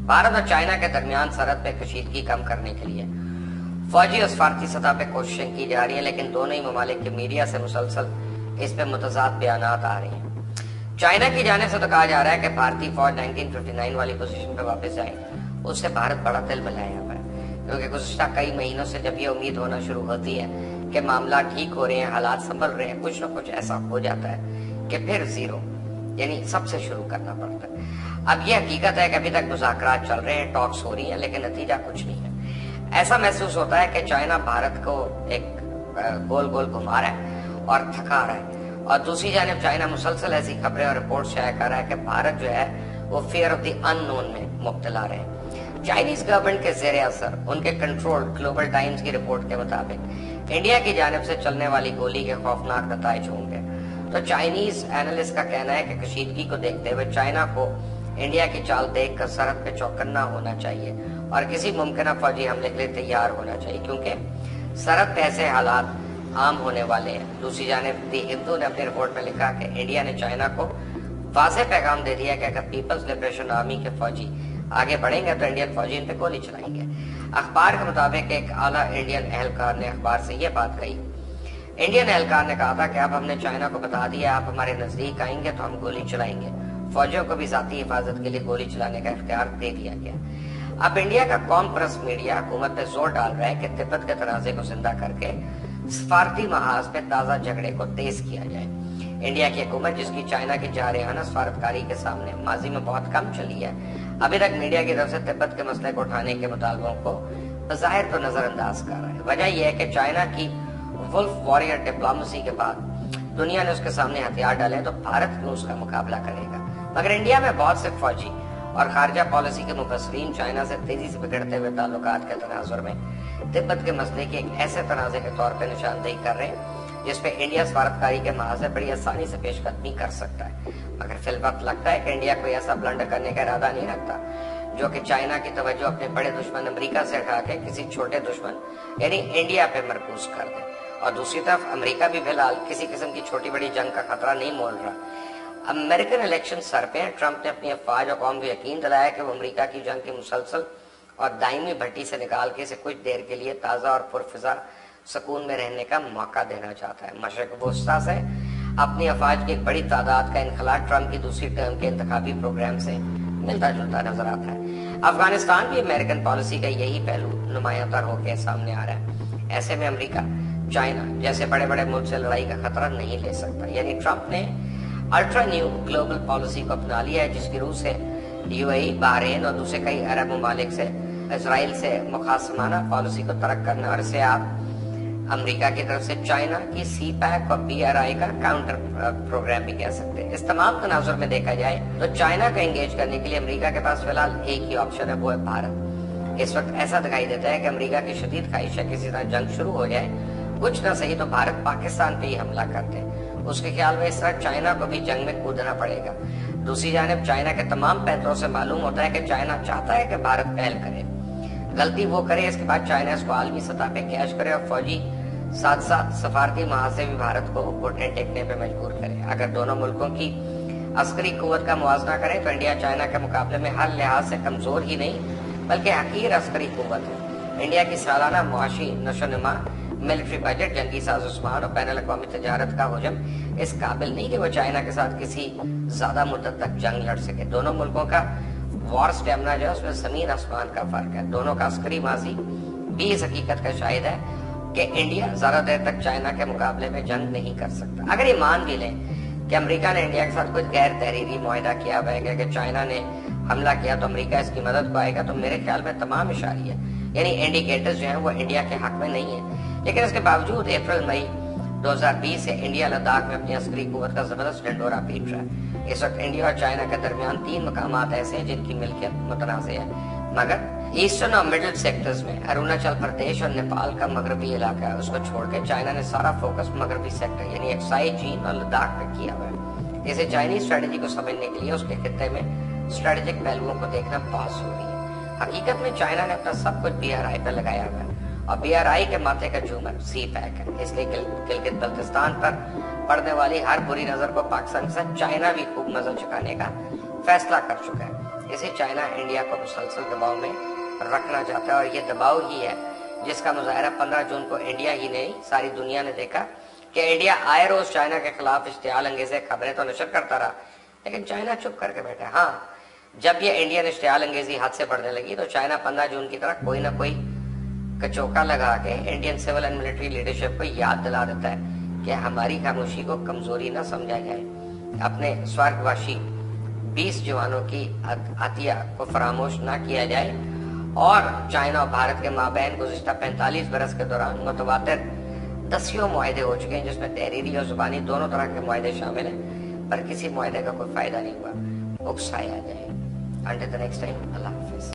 भारत और चाइना के दरमियान सरहद पे कशीदगी कम करने के लिए फौजी और सफारती सतह पे कोशिशें की जा रही है, लेकिन दोनों ही ममालिक के मीडिया से मुसलसल इस पे मुतजाद बयानात आ रहे हैं। चाइना की जाने से तो कहा जा रहा है कि भारतीय फौज 1959 वाली पोजीशन पे वापस आए, उससे भारत बड़ा दिल बहलाया हुआ है, क्योंकि गुज़िश्ता कई महीनों से जब ये उम्मीद होना शुरू होती है कि मामला ठीक हो रहे हैं, हालात संभल रहे हैं, कुछ न कुछ ऐसा हो जाता है कि फिर जीरो यानी सबसे शुरू करना पड़ता है। अब ये हकीकत है कि अभी तक मुज़ाकरात चल रहे हैं, टॉक्स हो रही हैं, लेकिन नतीजा कुछ नहीं है। ऐसा महसूस होता है कि चाइना भारत को एक गोल गोल घुमा रहा है और थका रहा है, और दूसरी जानिब चाइना मुसलसल ऐसी खबरें और रिपोर्ट शाया कर रहा है कि भारत जो है वो फियर ऑफ द अननोन में मुब्तला रहे। चाइनीज गवर्नमेंट के ज़ेरे असर उनके कंट्रोल ग्लोबल टाइम्स की रिपोर्ट के मुताबिक इंडिया की जानिब से चलने वाली गोली के खौफनाक नताइज होंगे। तो चाइनीज एनालिस्ट का कहना है कि कशीदगी को देखते हुए चाइना को इंडिया की चाल देख कर सरहद पे चौकन्ना होना चाहिए और किसी मुमकिन फौजी हमले के लिए तैयार होना चाहिए, क्योंकि सरहद पे ऐसे हालात आम होने वाले हैं। दूसरी जानिब दी हिंदू ने अपनी रिपोर्ट में लिखा कि इंडिया ने चाइना को वाज़ेह पैगाम दे दिया कि अगर पीपल्स लिबरेशन आर्मी के फौजी आगे बढ़ेंगे तो इंडियन फौजी इन पे गोली चलाएंगे। अखबार के मुताबिक एक आला इंडियन एहलकार ने अखबार से ये बात कही। इंडियन एहलकार ने कहा था कि अब हमने चाइना को बता दिया आप हमारे नजदीक आएंगे तो हम गोली चलाएंगे। फौजियों को भी ज़ाती हिफाजत के लिए गोली चलाने का इख्तियार दे दिया गया। अब इंडिया का कौम परस्त मीडिया हुकूमत पे जोर डाल रहा है कि तिब्बत के तनाज़े को जिंदा करके सफारती महाज पे ताज़ा झगड़े को तेज किया जाए। इंडिया की हुकूमत, जिसकी चाइना की जारहाना सफारतकारी के सामने माजी में बहुत कम चली है, अभी तक मीडिया की तरफ से तिब्बत के मसले को उठाने के मुतालबों को बज़ाहिर तो नजरअंदाज कर रहा है। वजह यह है कि चाइना की वुल्फ वॉरियर डिप्लोमेसी के बाद दुनिया ने उसके सामने हथियार डाले तो भारत क्यों उसका मुकाबला करेगा। मगर इंडिया में बहुत से फौजी और खारजा पॉलिसी के मुफस्सिरीन चाइना से तेजी से बिगड़ते हुए ताल्लुकात के तनाजुर में तिब्बत के मसले की एक ऐसे तनाज़े के तौर पर निशानदेही कर रहे हैं जिसपे इंडिया सफारतकारी के महाज बड़ी आसानी से पेशकदमी कर सकता है। मगर फिल वक्त लगता है कि इंडिया कोई ऐसा ब्लंडर करने का इरादा नहीं रखता जो कि चाइना की तवज्जो अपने बड़े दुश्मन अमेरिका से हटा के किसी छोटे दुश्मन यानी इंडिया पे मरकूज कर दे। और दूसरी तरफ अमेरिका भी फिलहाल किसी किस्म की छोटी बड़ी जंग का खतरा नहीं मोल रहा। अमेरिकन इलेक्शन सर पे ट्रंप ने अपनी अफवाज और कौम को यकीन दिलाया कि वो अमेरिका की जंग की मुसलसल और दायमी भट्टी से निकाल के इसे कुछ देर के लिए ताज़ा और पुरफिजा सुकून में रहने का मौका देना चाहता है। मशरक़ वस्ता से अपनी अफवाज की एक बड़ी तादाद का इनखला ट्रंप की दूसरी टर्म के इंतखाबी प्रोग्राम से मिलता जुलता नजर आता है। अफगानिस्तान भी अमेरिकन पॉलिसी का यही पहलू नुमायातर होकर सामने आ रहा है। ऐसे में अमेरिका चाइना जैसे बड़े बड़े मुल्क से लड़ाई का खतरा नहीं ले सकता। यानी ट्रंप ने अल्ट्रा न्यू ग्लोबल पॉलिसी को अपना लिया है, जिसकी रूह से यूएई, बहरीन और दूसरे कई अरब ममालिक से इसराइल से मुखासमाना पॉलिसी को तरक करना, और इसे आप अमेरिका की तरफ से चाइना की CPEC और PRI का काउंटर प्रोग्राम भी कह सकते हैं। इस तमाम तनाजुर में देखा जाए तो चाइना को एंगेज करने के लिए अमेरिका के पास फिलहाल एक ही ऑप्शन है, वो है भारत। इस वक्त ऐसा दिखाई देता है कि अमेरिका की शदीद ख्वाहिश है किसी तरह जंग शुरू हो जाए, कुछ ना सही तो भारत पाकिस्तान पे ही हमला कर दे। उसके ख्याल में इस तरह चाइना को भी जंग में कूदना पड़ेगा। दूसरी जानिब चाइना के तमाम पैंतरों से मालूम होता है कि चाइना चाहता है कि भारत पहल करे, गलती वो करे, इसके बाद चाइना इसको आलमी सतह पे कैश करे और फौजी साथ साथ सफारती महाज से भी भारत को घुटने टेकने पे मजबूर करे। अगर दोनों मुल्कों की अस्करी कुव्वत का मुआवजा करें तो इंडिया चाइना के मुकाबले में हर लिहाज से कमजोर ही नहीं बल्कि हकीर अस्करी कुव्वत है। इंडिया की सालाना मुआशी नशोनुमा, मिलिट्री बजट, जंगी साजोसामान और बैनुल अक़वामी तजारत का हजम इस काबिल नहीं कि वो चाइना के साथ किसी ज्यादा मुद्दत तक जंग लड़ सके। दोनों मुल्कों का वॉर स्टेमिना जो है उसमें जमीन आसमान का फर्क है। दोनों का अस्करी माजी भी इस हकीकत का शाहिद है कि इंडिया ज्यादा देर तक चाइना के मुकाबले में जंग नहीं कर सकता। अगर ये मान भी लें कि अमेरिका ने इंडिया के साथ कुछ गैर तहरीरी मुआहिदा किया हुआ है कि चाइना ने हमला किया तो अमेरिका इसकी मदद को आएगा, तो मेरे ख्याल में तमाम इशारे यानी इंडिकेटर्स जो हैं वो इंडिया के हक में नहीं है। लेकिन इसके बावजूद अप्रैल मई 2020 से इंडिया लद्दाख में अपनी अस्करी कुव्वत का जबरदस्त डंडोरा पीट रहा है। इस वक्त इंडिया और चाइना के दरमियान 3 मकामात ऐसे हैं जिनकी मिल्कियत मुतनाज़ है, मगर ईस्टर्न और मिडिल सेक्टर्स में अरुणाचल प्रदेश और नेपाल का मगरबी इलाका है, उसको छोड़ के चाइना ने सारा फोकस मगरबी सेक्टर यानी एक्साई, चीन और लद्दाख पे किया हुआ है। इसे चाइनीज स्ट्रेटेजी को समझने के लिए उसके खित्ते में स्ट्रेटेजिक पहलुओं को देखना बहुत जरूरी है। हकीकत में चाइना ने अपना सब कुछ BRI पे लगाया हुआ है और BRI के माथे का झूमर CPEC है। इसलिए गिलगित बल्तिस्तान पर पड़ने वाली हर बुरी नजर को पाकिस्तान के साथ चाइना भी खूब नजर चुकाने का फैसला कर चुका है। اسے چائنا انڈیا کو مسلسل دباؤ میں رکھنا چاہتا ہے، اور یہ دباؤ ہی ہے جس کا مظاہرہ 15 جون کو انڈیا ہی نہیں ساری دنیا نے دیکھا کہ انڈیا آئے روز چائنا کے خلاف اشتعال انگیز خبریں تو نشر کرتا رہا، لیکن چائنا چپ کر کے بیٹھا۔ ہاں، جب یہ انڈین اشتعال انگیزی ہاتھ سے پڑنے لگی تو چائنا 15 جون کی طرح کوئی نہ کوئی کچوکا لگا کے Indian civil and military leadership کو یاد دلا دیتا ہے کہ ہماری خاموشی کو کمزوری نہ سمجھا جائے، اپنے سورگواشی 20 جوانوں کی عطیہ کو فراموش نہ کیا جائے، اور چائنا اور بھارت کے مابین گزشتہ 45 برس کے دوران متواتر 10 معاہدے ہو چکے ہیں، جس میں تحریری اور زبانی دونوں طرح کے معاہدے شامل ہیں، پر کسی معاہدے کا کوئی فائدہ نہیں ہوا، اکسایا جائے۔ Until the next time, Allah.